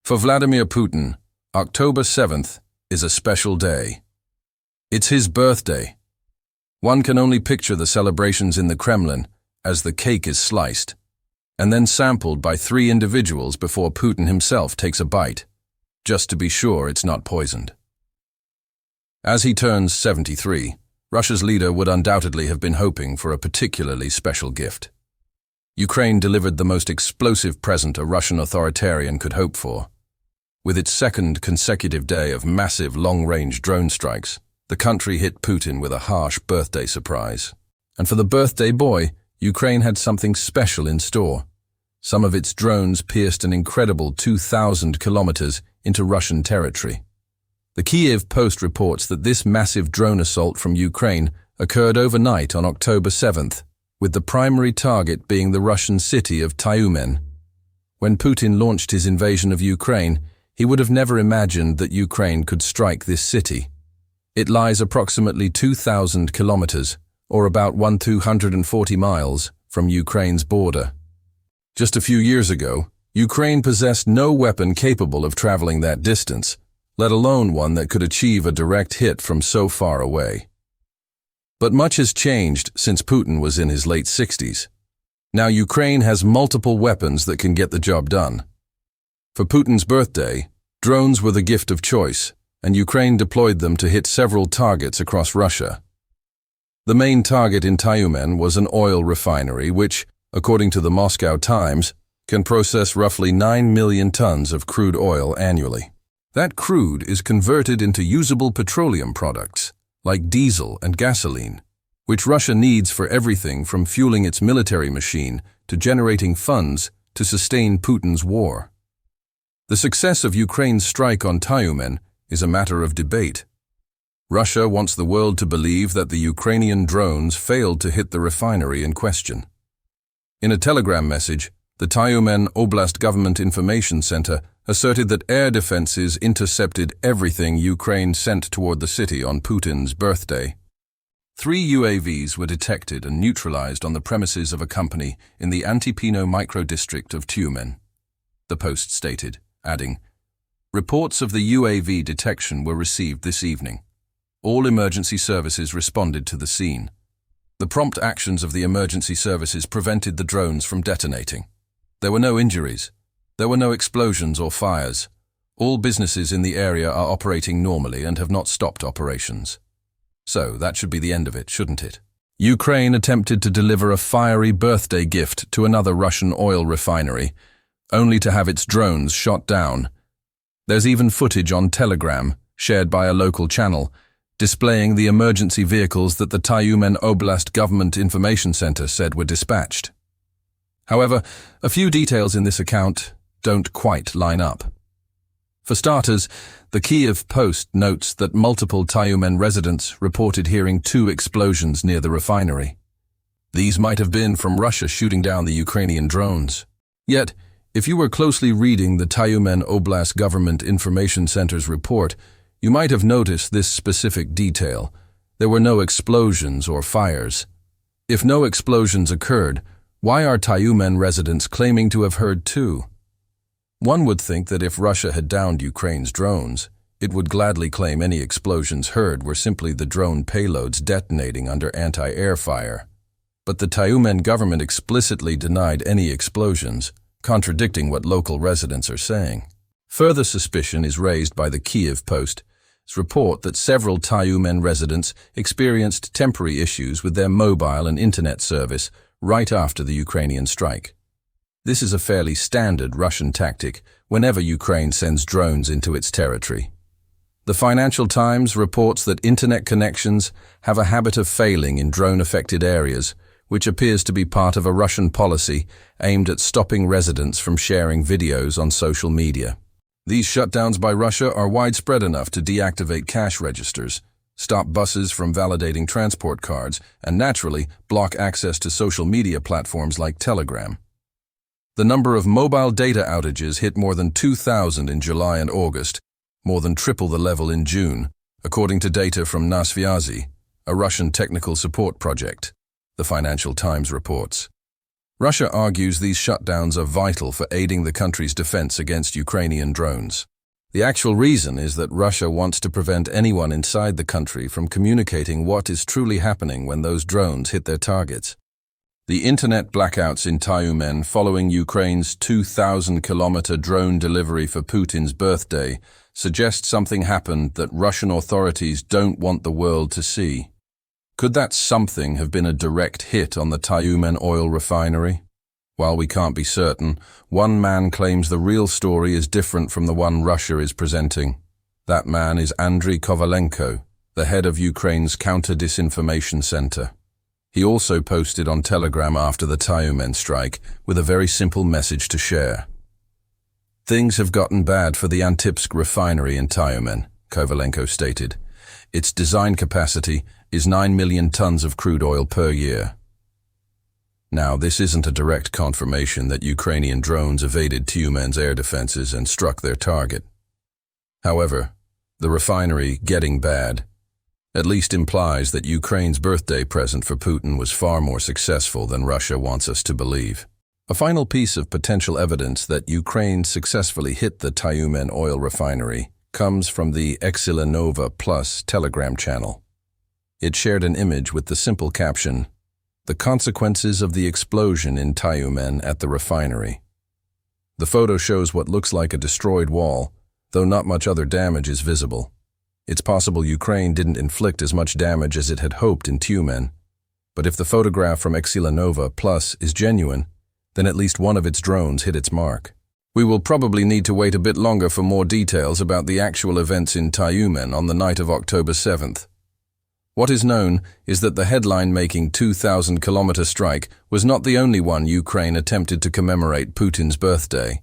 For Vladimir Putin, October 7th is a special day. It's his birthday. One can only picture the celebrations in the Kremlin as the cake is sliced, and then sampled by 3 individuals before Putin himself takes a bite, just to be sure it's not poisoned. As he turns 73, Russia's leader would undoubtedly have been hoping for a particularly special gift. Ukraine delivered the most explosive present a Russian authoritarian could hope for. With its second consecutive day of massive long-range drone strikes, the country hit Putin with a harsh birthday surprise. And for the birthday boy, Ukraine had something special in store. Some of its drones pierced an incredible 2,000 kilometers into Russian territory. The Kyiv Post reports that this massive drone assault from Ukraine occurred overnight on October 7th, with the primary target being the Russian city of Tyumen. When Putin launched his invasion of Ukraine, he would have never imagined that Ukraine could strike this city. It lies approximately 2,000 kilometers, or about 1,240 miles, from Ukraine's border. Just a few years ago, Ukraine possessed no weapon capable of traveling that distance, let alone one that could achieve a direct hit from so far away. But much has changed since Putin was in his late 60s. Now Ukraine has multiple weapons that can get the job done. For Putin's birthday, drones were the gift of choice, and Ukraine deployed them to hit several targets across Russia. The main target in Tyumen was an oil refinery which, according to the Moscow Times, can process roughly 9 million tons of crude oil annually. That crude is converted into usable petroleum products, like diesel and gasoline, which Russia needs for everything from fueling its military machine to generating funds to sustain Putin's war. The success of Ukraine's strike on Tyumen is a matter of debate. Russia wants the world to believe that the Ukrainian drones failed to hit the refinery in question. In a telegram message, the Tyumen Oblast Government Information Center asserted that air defenses intercepted everything Ukraine sent toward the city on Putin's birthday. 3 UAVs were detected and neutralized on the premises of a company in the Antipino micro-district of Tyumen, the Post stated, adding, "Reports of the UAV detection were received this evening. All emergency services responded to the scene. The prompt actions of the emergency services prevented the drones from detonating. There were no injuries. There were no explosions or fires. All businesses in the area are operating normally and have not stopped operations." So that should be the end of it, shouldn't it? Ukraine attempted to deliver a fiery birthday gift to another Russian oil refinery, only to have its drones shot down. There's even footage on Telegram, shared by a local channel, displaying the emergency vehicles that the Tyumen Oblast Government Information Center said were dispatched. However, a few details in this account don't quite line up. For starters, the Kyiv Post notes that multiple Tyumen residents reported hearing 2 explosions near the refinery. These might have been from Russia shooting down the Ukrainian drones. Yet, if you were closely reading the Tyumen Oblast Government Information Center's report, you might have noticed this specific detail. There were no explosions or fires. If no explosions occurred, why are Tyumen residents claiming to have heard 2? One would think that if Russia had downed Ukraine's drones, it would gladly claim any explosions heard were simply the drone payloads detonating under anti-air fire. But the Tyumen government explicitly denied any explosions, contradicting what local residents are saying. Further suspicion is raised by the Kyiv Post's report that several Tyumen residents experienced temporary issues with their mobile and internet service right after the Ukrainian strike. This is a fairly standard Russian tactic whenever Ukraine sends drones into its territory. The Financial Times reports that internet connections have a habit of failing in drone-affected areas, which appears to be part of a Russian policy aimed at stopping residents from sharing videos on social media. These shutdowns by Russia are widespread enough to deactivate cash registers, stop buses from validating transport cards, and naturally block access to social media platforms like Telegram. The number of mobile data outages hit more than 2,000 in July and August, more than triple the level in June, according to data from Nasvyazi, a Russian technical support project, the Financial Times reports. Russia argues these shutdowns are vital for aiding the country's defense against Ukrainian drones. The actual reason is that Russia wants to prevent anyone inside the country from communicating what is truly happening when those drones hit their targets. The internet blackouts in Tyumen following Ukraine's 2,000-kilometer drone delivery for Putin's birthday suggest something happened that Russian authorities don't want the world to see. Could that something have been a direct hit on the Tyumen oil refinery? While we can't be certain, one man claims the real story is different from the one Russia is presenting. That man is Andriy Kovalenko, the head of Ukraine's counter-disinformation center. He also posted on Telegram after the Tyumen strike with a very simple message to share. Things have gotten bad for the Antipsk refinery in Tyumen, Kovalenko stated. Its design capacity is 9 million tons of crude oil per year. Now, this isn't a direct confirmation that Ukrainian drones evaded Tyumen's air defenses and struck their target. However, the refinery getting bad at least implies that Ukraine's birthday present for Putin was far more successful than Russia wants us to believe. A final piece of potential evidence that Ukraine successfully hit the Tyumen oil refinery comes from the Exilanova Plus Telegram channel. It shared an image with the simple caption, "The consequences of the explosion in Tyumen at the refinery." The photo shows what looks like a destroyed wall, though not much other damage is visible. It's possible Ukraine didn't inflict as much damage as it had hoped in Tyumen, but if the photograph from Exilanova Plus is genuine, then at least one of its drones hit its mark. We will probably need to wait a bit longer for more details about the actual events in Tyumen on the night of October 7th. What is known is that the headline-making 2,000-kilometer strike was not the only one Ukraine attempted to commemorate Putin's birthday.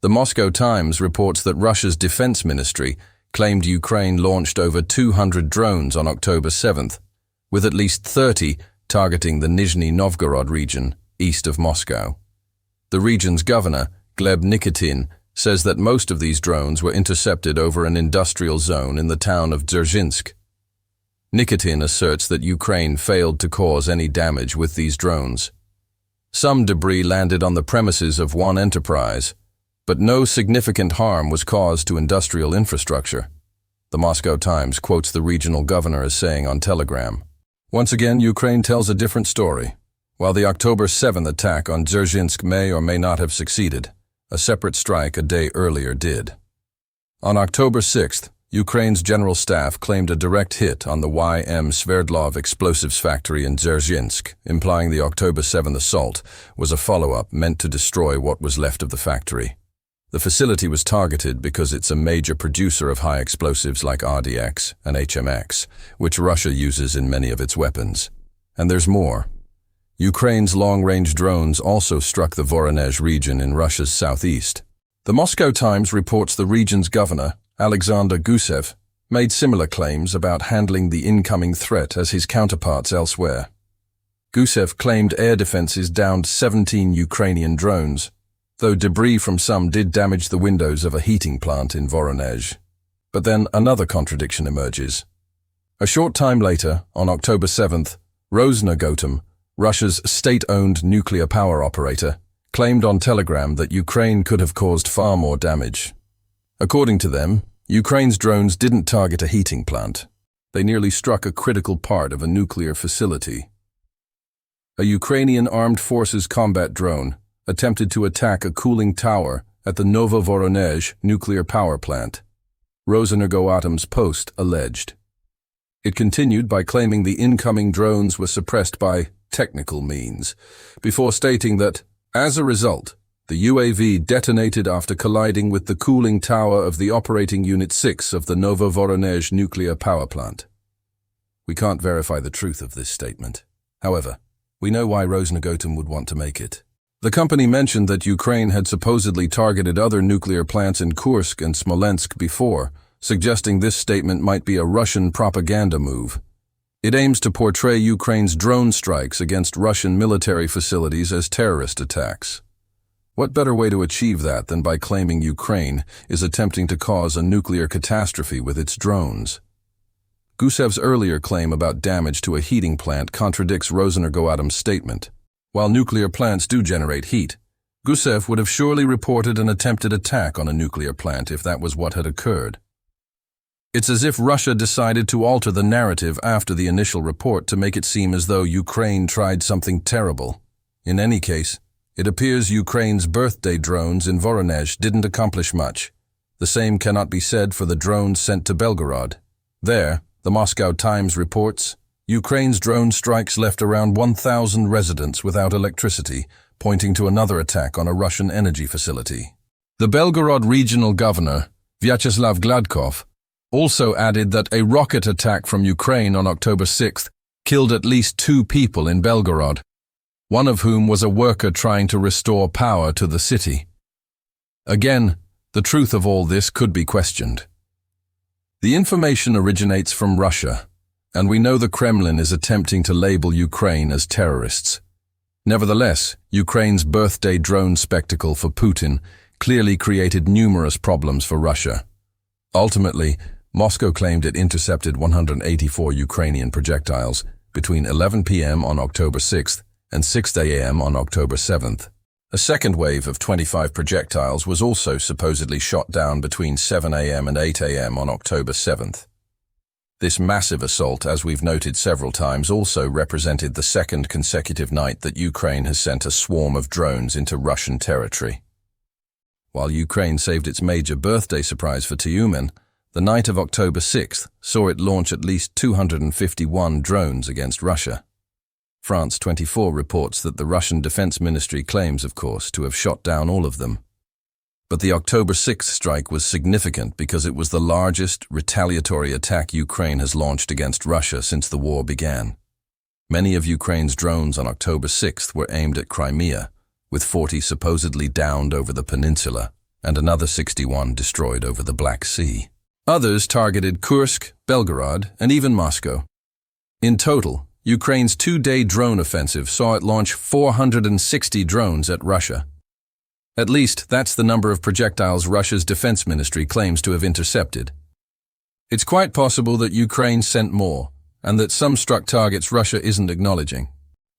The Moscow Times reports that Russia's defense ministry claimed Ukraine launched over 200 drones on October 7th, with at least 30 targeting the Nizhny Novgorod region, east of Moscow. The region's governor, Gleb Nikitin, says that most of these drones were intercepted over an industrial zone in the town of Dzerzhinsk. Nikitin asserts that Ukraine failed to cause any damage with these drones. Some debris landed on the premises of one enterprise, but no significant harm was caused to industrial infrastructure. The Moscow Times quotes the regional governor as saying on Telegram, "Once again, Ukraine tells a different story. While the October 7th attack on Dzerzhinsk may or may not have succeeded, a separate strike a day earlier did." On October 6th, Ukraine's general staff claimed a direct hit on the YM Sverdlov explosives factory in Dzerzhinsk, implying the October 7th assault was a follow-up meant to destroy what was left of the factory. The facility was targeted because it's a major producer of high explosives like RDX and HMX, which Russia uses in many of its weapons. And there's more. Ukraine's long-range drones also struck the Voronezh region in Russia's southeast. The Moscow Times reports the region's governor, Alexander Gusev, made similar claims about handling the incoming threat as his counterparts elsewhere. Gusev claimed air defenses downed 17 Ukrainian drones, though debris from some did damage the windows of a heating plant in Voronezh. But then another contradiction emerges. A short time later, on October 7th, Rosneft, Russia's state-owned nuclear power operator, claimed on Telegram that Ukraine could have caused far more damage. According to them, Ukraine's drones didn't target a heating plant. They nearly struck a critical part of a nuclear facility. A Ukrainian armed forces combat drone attempted to attack a cooling tower at the Novovoronezh nuclear power plant, Rosenergoatom's post alleged. It continued by claiming the incoming drones were suppressed by technical means, before stating that, as a result, the UAV detonated after colliding with the cooling tower of the operating Unit 6 of the Novovoronezh nuclear power plant. We can't verify the truth of this statement. However, we know why Rosneft would want to make it. The company mentioned that Ukraine had supposedly targeted other nuclear plants in Kursk and Smolensk before, suggesting this statement might be a Russian propaganda move. It aims to portray Ukraine's drone strikes against Russian military facilities as terrorist attacks. What better way to achieve that than by claiming Ukraine is attempting to cause a nuclear catastrophe with its drones? Gusev's earlier claim about damage to a heating plant contradicts Rosenergoatom's statement. While nuclear plants do generate heat, Gusev would have surely reported an attempted attack on a nuclear plant if that was what had occurred. It's as if Russia decided to alter the narrative after the initial report to make it seem as though Ukraine tried something terrible. In any case, it appears Ukraine's birthday drones in Voronezh didn't accomplish much. The same cannot be said for the drones sent to Belgorod. There, the Moscow Times reports, Ukraine's drone strikes left around 1,000 residents without electricity, pointing to another attack on a Russian energy facility. The Belgorod regional governor, Vyacheslav Gladkov, also added that a rocket attack from Ukraine on October 6th killed at least 2 people in Belgorod, one of whom was a worker trying to restore power to the city. Again, the truth of all this could be questioned. The information originates from Russia, and we know the Kremlin is attempting to label Ukraine as terrorists. Nevertheless, Ukraine's birthday drone spectacle for Putin clearly created numerous problems for Russia. Ultimately, Moscow claimed it intercepted 184 Ukrainian projectiles between 11 p.m. on October 6th and 6 a.m. on October 7th. A second wave of 25 projectiles was also supposedly shot down between 7 a.m. and 8 a.m. on October 7th. This massive assault, as we've noted several times, also represented the second consecutive night that Ukraine has sent a swarm of drones into Russian territory. While Ukraine saved its major birthday surprise for Tyumen, the night of October 6th saw it launch at least 251 drones against Russia. France 24 reports that the Russian Defense Ministry claims, of course, to have shot down all of them. But the October 6th strike was significant because it was the largest retaliatory attack Ukraine has launched against Russia since the war began. Many of Ukraine's drones on October 6th were aimed at Crimea, with 40 supposedly downed over the peninsula and another 61 destroyed over the Black Sea. Others targeted Kursk, Belgorod, and even Moscow. In total, Ukraine's 2-day drone offensive saw it launch 460 drones at Russia. At least that's the number of projectiles Russia's defense ministry claims to have intercepted. It's quite possible that Ukraine sent more, and that some struck targets Russia isn't acknowledging.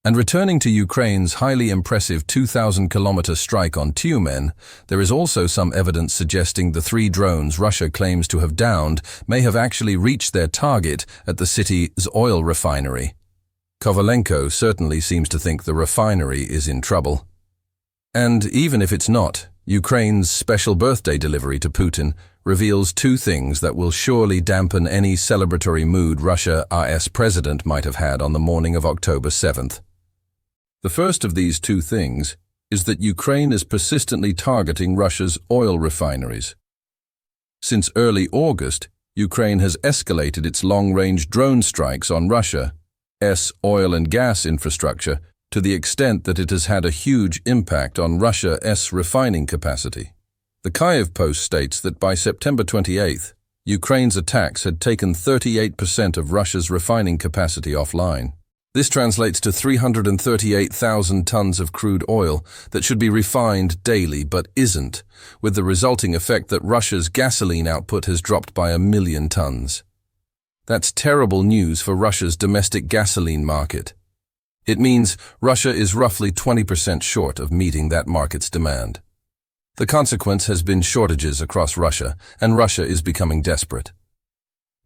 And returning to Ukraine's highly impressive 2,000-kilometer strike on Tyumen, there is also some evidence suggesting the 3 drones Russia claims to have downed may have actually reached their target at the city's oil refinery. Kovalenko certainly seems to think the refinery is in trouble. And even if it's not, Ukraine's special birthday delivery to Putin reveals 2 things that will surely dampen any celebratory mood Russia's president might have had on the morning of October 7th. The first of these 2 things is that Ukraine is persistently targeting Russia's oil refineries. Since early August, Ukraine has escalated its long-range drone strikes on Russia's oil and gas infrastructure to the extent that it has had a huge impact on Russia's refining capacity. The Kyiv Post states that by September 28th, Ukraine's attacks had taken 38% of Russia's refining capacity offline. This translates to 338,000 tons of crude oil that should be refined daily but isn't, with the resulting effect that Russia's gasoline output has dropped by 1 million tons. That's terrible news for Russia's domestic gasoline market. It means Russia is roughly 20% short of meeting that market's demand. The consequence has been shortages across Russia, and Russia is becoming desperate.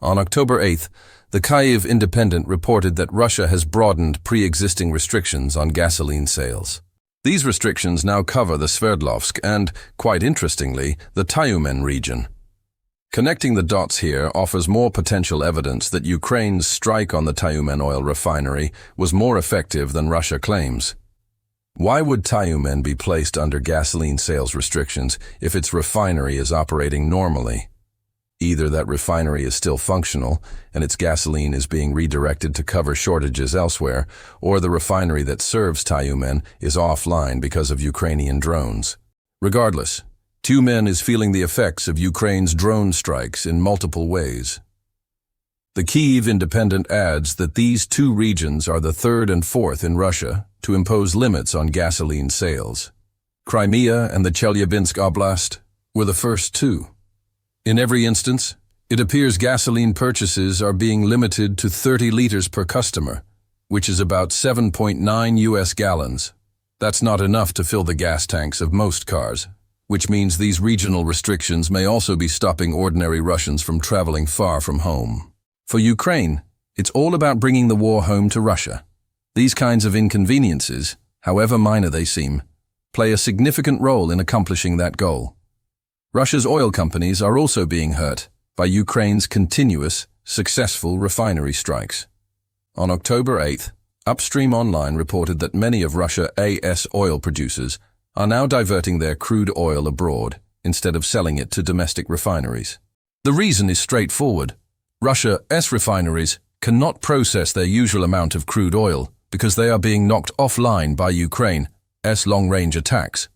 On October 8th, the Kyiv Independent reported that Russia has broadened pre-existing restrictions on gasoline sales. These restrictions now cover the Sverdlovsk and, quite interestingly, the Tyumen region. Connecting the dots here offers more potential evidence that Ukraine's strike on the Tyumen oil refinery was more effective than Russia claims. Why would Tyumen be placed under gasoline sales restrictions if its refinery is operating normally? Either that refinery is still functional and its gasoline is being redirected to cover shortages elsewhere, or the refinery that serves Tyumen is offline because of Ukrainian drones. Regardless, Tyumen is feeling the effects of Ukraine's drone strikes in multiple ways. The Kyiv Independent adds that these 2 regions are the 3rd and 4th in Russia to impose limits on gasoline sales. Crimea and the Chelyabinsk Oblast were the first 2. In every instance, it appears gasoline purchases are being limited to 30 liters per customer, which is about 7.9 US gallons. That's not enough to fill the gas tanks of most cars, which means these regional restrictions may also be stopping ordinary Russians from traveling far from home. For Ukraine, it's all about bringing the war home to Russia. These kinds of inconveniences, however minor they seem, play a significant role in accomplishing that goal. Russia's oil companies are also being hurt by Ukraine's continuous, successful refinery strikes. On October 8th, Upstream Online reported that many of Russia's oil producers are now diverting their crude oil abroad instead of selling it to domestic refineries. The reason is straightforward. Russia's refineries cannot process their usual amount of crude oil because they are being knocked offline by Ukraine's long-range attacks.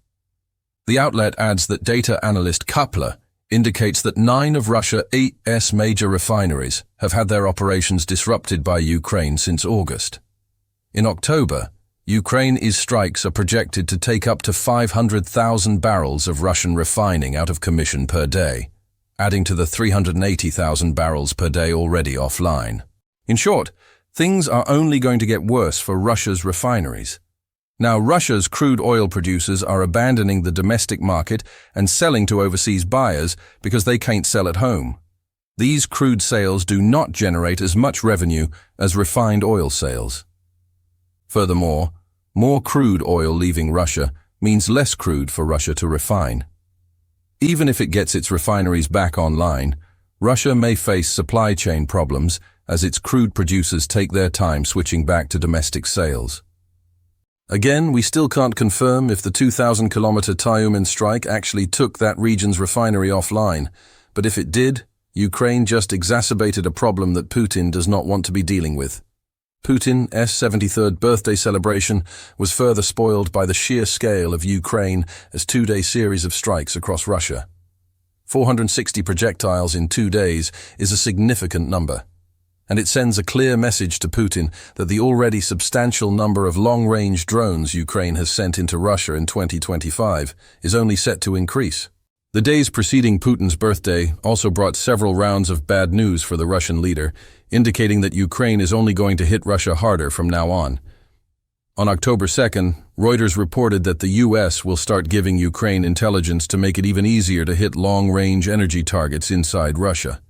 The outlet adds that data analyst Kepler indicates that 9 of Russia's major refineries have had their operations disrupted by Ukraine since August. In October, Ukraine's strikes are projected to take up to 500,000 barrels of Russian refining out of commission per day, adding to the 380,000 barrels per day already offline. In short, things are only going to get worse for Russia's refineries. Now, Russia's crude oil producers are abandoning the domestic market and selling to overseas buyers because they can't sell at home. These crude sales do not generate as much revenue as refined oil sales. Furthermore, more crude oil leaving Russia means less crude for Russia to refine. Even if it gets its refineries back online, Russia may face supply chain problems as its crude producers take their time switching back to domestic sales. Again, we still can't confirm if the 2,000-kilometer Tyumen strike actually took that region's refinery offline, but if it did, Ukraine just exacerbated a problem that Putin does not want to be dealing with. Putin's 73rd birthday celebration was further spoiled by the sheer scale of Ukraine's two-day series of strikes across Russia. 460 projectiles in 2 days is a significant number, and it sends a clear message to Putin that the already substantial number of long-range drones Ukraine has sent into Russia in 2025 is only set to increase. The days preceding Putin's birthday also brought several rounds of bad news for the Russian leader, indicating that Ukraine is only going to hit Russia harder from now on. On October 2nd, Reuters reported that the US will start giving Ukraine intelligence to make it even easier to hit long-range energy targets inside Russia.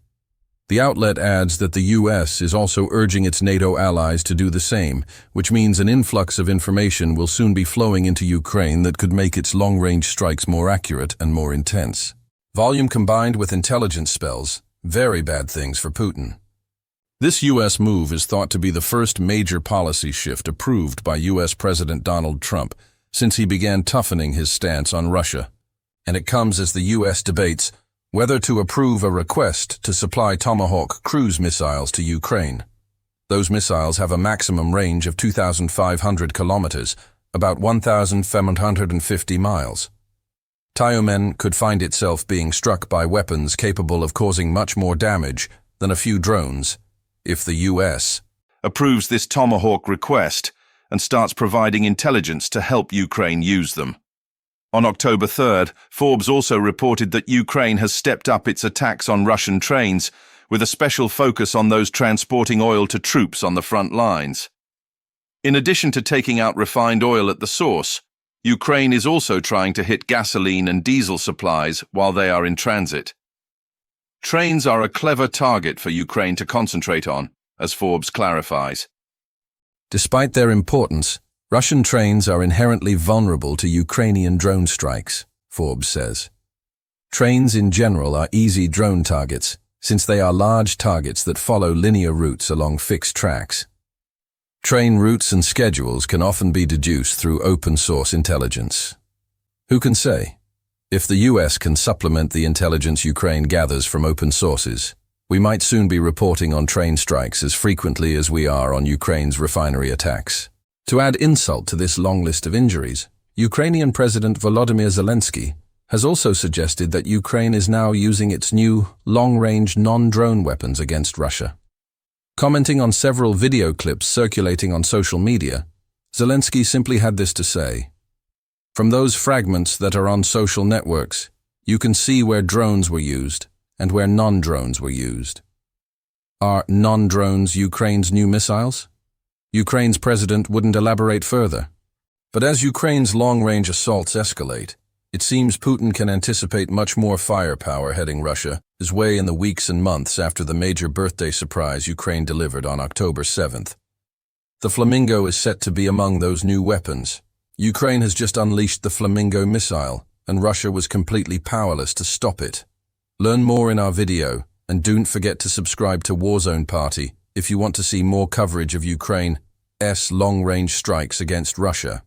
The outlet adds that the US is also urging its NATO allies to do the same, which means an influx of information will soon be flowing into Ukraine that could make its long-range strikes more accurate and more intense. Volume combined with intelligence spells very bad things for Putin. This US move is thought to be the first major policy shift approved by US President Donald Trump since he began toughening his stance on Russia, and it comes as the US debates whether to approve a request to supply Tomahawk cruise missiles to Ukraine. Those missiles have a maximum range of 2,500 kilometers, about 1,750 miles. Tyumen could find itself being struck by weapons capable of causing much more damage than a few drones if the US approves this Tomahawk request and starts providing intelligence to help Ukraine use them. On October 3rd, Forbes also reported that Ukraine has stepped up its attacks on Russian trains, with a special focus on those transporting oil to troops on the front lines. In addition to taking out refined oil at the source, Ukraine is also trying to hit gasoline and diesel supplies while they are in transit. Trains are a clever target for Ukraine to concentrate on, as Forbes clarifies. Despite their importance, Russian trains are inherently vulnerable to Ukrainian drone strikes, Forbes says. Trains in general are easy drone targets, since they are large targets that follow linear routes along fixed tracks. Train routes and schedules can often be deduced through open-source intelligence. Who can say? If the US can supplement the intelligence Ukraine gathers from open sources, we might soon be reporting on train strikes as frequently as we are on Ukraine's refinery attacks. To add insult to this long list of injuries, Ukrainian President Volodymyr Zelensky has also suggested that Ukraine is now using its new long-range non-drone weapons against Russia. Commenting on several video clips circulating on social media, Zelensky simply had this to say: "From those fragments that are on social networks, you can see where drones were used and where non-drones were used. Are non-drones Ukraine's new missiles? Ukraine's president wouldn't elaborate further. But as Ukraine's long-range assaults escalate, it seems Putin can anticipate much more firepower heading Russia's way in the weeks and months after the major birthday surprise Ukraine delivered on October 7th. The Flamingo is set to be among those new weapons. Ukraine has just unleashed the Flamingo missile, and Russia was completely powerless to stop it. Learn more in our video, and don't forget to subscribe to Warzone Party if you want to see more coverage of Ukraine's long-range strikes against Russia.